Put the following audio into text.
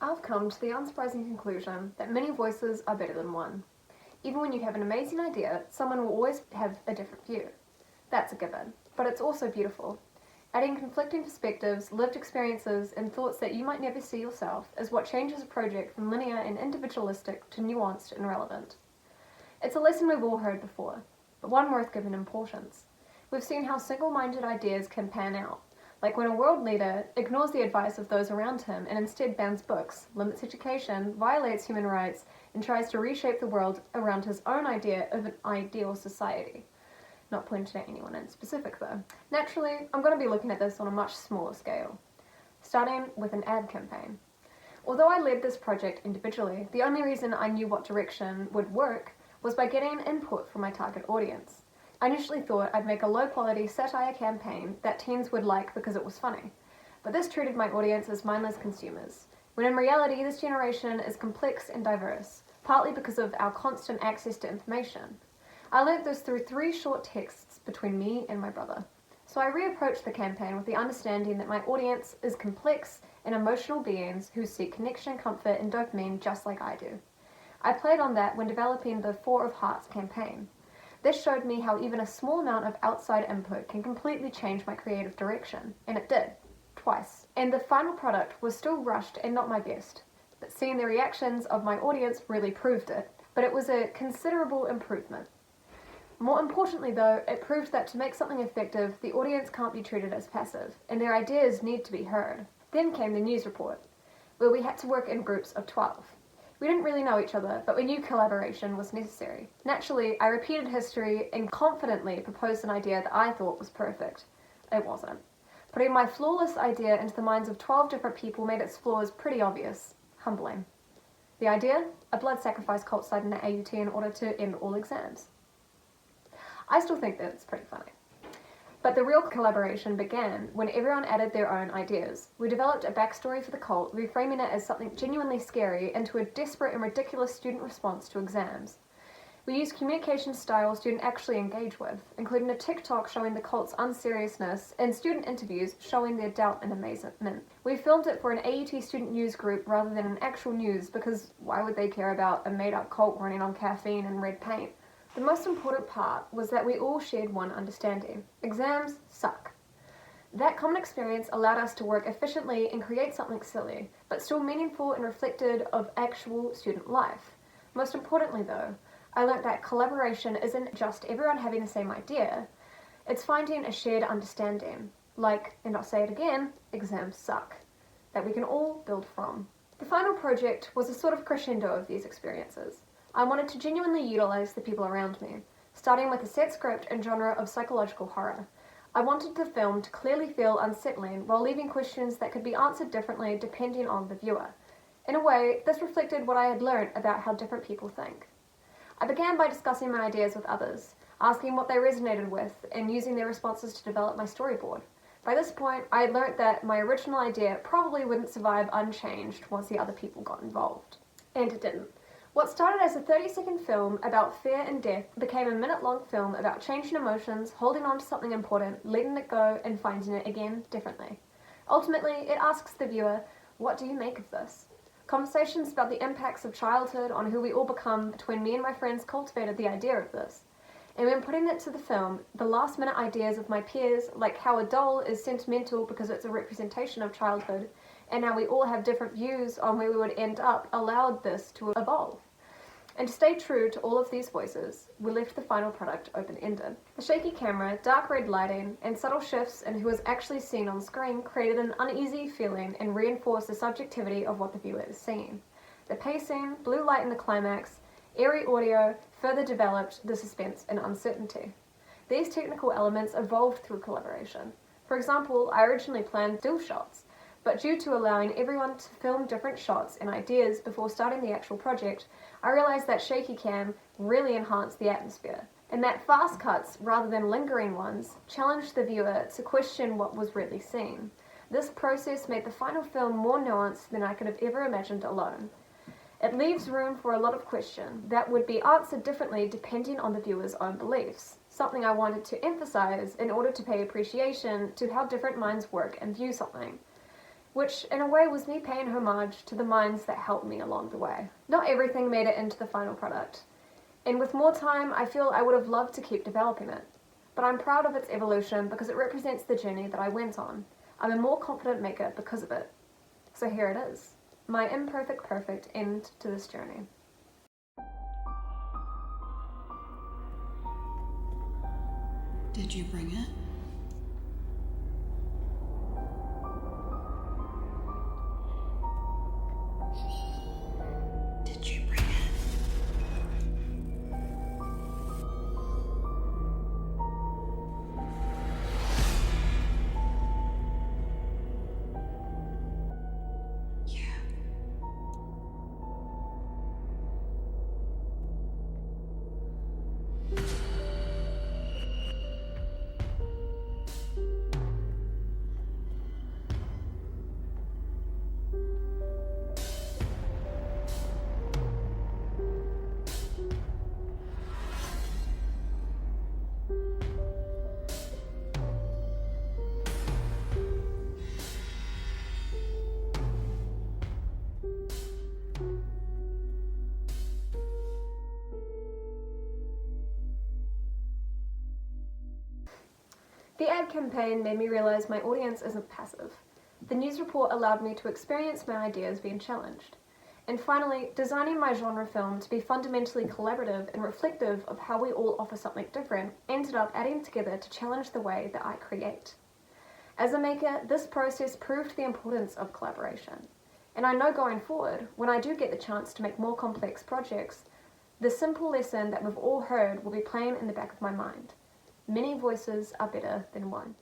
I've come to the unsurprising conclusion that many voices are better than one. Even when you have an amazing idea, someone will always have a different view. That's a given, but it's also beautiful. Adding conflicting perspectives, lived experiences, and thoughts that you might never see yourself is what changes a project from linear and individualistic to nuanced and relevant. It's a lesson we've all heard before, but one worth giving importance. We've seen how single-minded ideas can pan out, like when a world leader ignores the advice of those around him and instead bans books, limits education, violates human rights, and tries to reshape the world around his own idea of an ideal society. Not pointing at anyone in specific though. Naturally, I'm going to be looking at this on a much smaller scale, starting with an ad campaign. Although I led this project individually, the only reason I knew what direction would work was by getting input from my target audience. I initially thought I'd make a low-quality satire campaign that teens would like because it was funny, but this treated my audience as mindless consumers, when in reality this generation is complex and diverse, partly because of our constant access to information. I learnt this through 3 short texts between me and my brother. So I reapproached the campaign with the understanding that my audience is complex and emotional beings who seek connection, comfort, and dopamine just like I do. I played on that when developing the 4 of Hearts campaign. This showed me how even a small amount of outside input can completely change my creative direction, and it did, twice. And the final product was still rushed and not my best, but seeing the reactions of my audience really proved it. But it was a considerable improvement. More importantly though, it proved that to make something effective, the audience can't be treated as passive, and their ideas need to be heard. Then came the news report, where we had to work in groups of 12. We didn't really know each other, but we knew collaboration was necessary. Naturally, I repeated history and confidently proposed an idea that I thought was perfect. It wasn't. Putting my flawless idea into the minds of 12 different people made its flaws pretty obvious. Humbling. The idea? A blood sacrifice cult citing the AUT in order to end all exams. I still think that it's pretty funny. But the real collaboration began when everyone added their own ideas. We developed a backstory for the cult, reframing it as something genuinely scary into a desperate and ridiculous student response to exams. We used communication styles students actually engage with, including a TikTok showing the cult's unseriousness and student interviews showing their doubt and amazement. We filmed it for an AUT student news group rather than an actual news because why would they care about a made-up cult running on caffeine and red paint? The most important part was that we all shared one understanding. Exams suck. That common experience allowed us to work efficiently and create something silly, but still meaningful and reflected of actual student life. Most importantly though, I learnt that collaboration isn't just everyone having the same idea, it's finding a shared understanding. Like, and I'll say it again, exams suck. That we can all build from. The final project was a sort of crescendo of these experiences. I wanted to genuinely utilize the people around me, starting with a set script and genre of psychological horror. I wanted the film to clearly feel unsettling while leaving questions that could be answered differently depending on the viewer. In a way, this reflected what I had learned about how different people think. I began by discussing my ideas with others, asking what they resonated with, and using their responses to develop my storyboard. By this point, I had learnt that my original idea probably wouldn't survive unchanged once the other people got involved. And it didn't. What started as a 30-second film about fear and death became a minute-long film about changing emotions, holding on to something important, letting it go, and finding it again differently. Ultimately, it asks the viewer, what do you make of this? Conversations about the impacts of childhood on who we all become between me and my friends cultivated the idea of this. And when putting it to the film, the last-minute ideas of my peers, like how a doll is sentimental because it's a representation of childhood, and how we all have different views on where we would end up, allowed this to evolve. And to stay true to all of these voices, we left the final product open-ended. The shaky camera, dark red lighting, and subtle shifts in who was actually seen on screen created an uneasy feeling and reinforced the subjectivity of what the viewer is seeing. The pacing, blue light in the climax, eerie audio further developed the suspense and uncertainty. These technical elements evolved through collaboration. For example, I originally planned still shots, but due to allowing everyone to film different shots and ideas before starting the actual project, I realized that shaky cam really enhanced the atmosphere, and that fast cuts, rather than lingering ones, challenged the viewer to question what was really seen. This process made the final film more nuanced than I could have ever imagined alone. It leaves room for a lot of question that would be answered differently depending on the viewer's own beliefs, something I wanted to emphasize in order to pay appreciation to how different minds work and view something. which in a way was me paying homage to the minds that helped me along the way. Not everything made it into the final product, and with more time I feel I would have loved to keep developing it. But I'm proud of its evolution because it represents the journey that I went on. I'm a more confident maker because of it. So here it is, my imperfect perfect end to this journey. Did you bring it? Did you bring it? Yeah. The ad campaign made me realise my audience isn't passive. The news report allowed me to experience my ideas being challenged. And finally, designing my genre film to be fundamentally collaborative and reflective of how we all offer something different ended up adding together to challenge the way that I create. As a maker, this process proved the importance of collaboration. And I know going forward, when I do get the chance to make more complex projects, the simple lesson that we've all heard will be playing in the back of my mind. Many voices are better than one.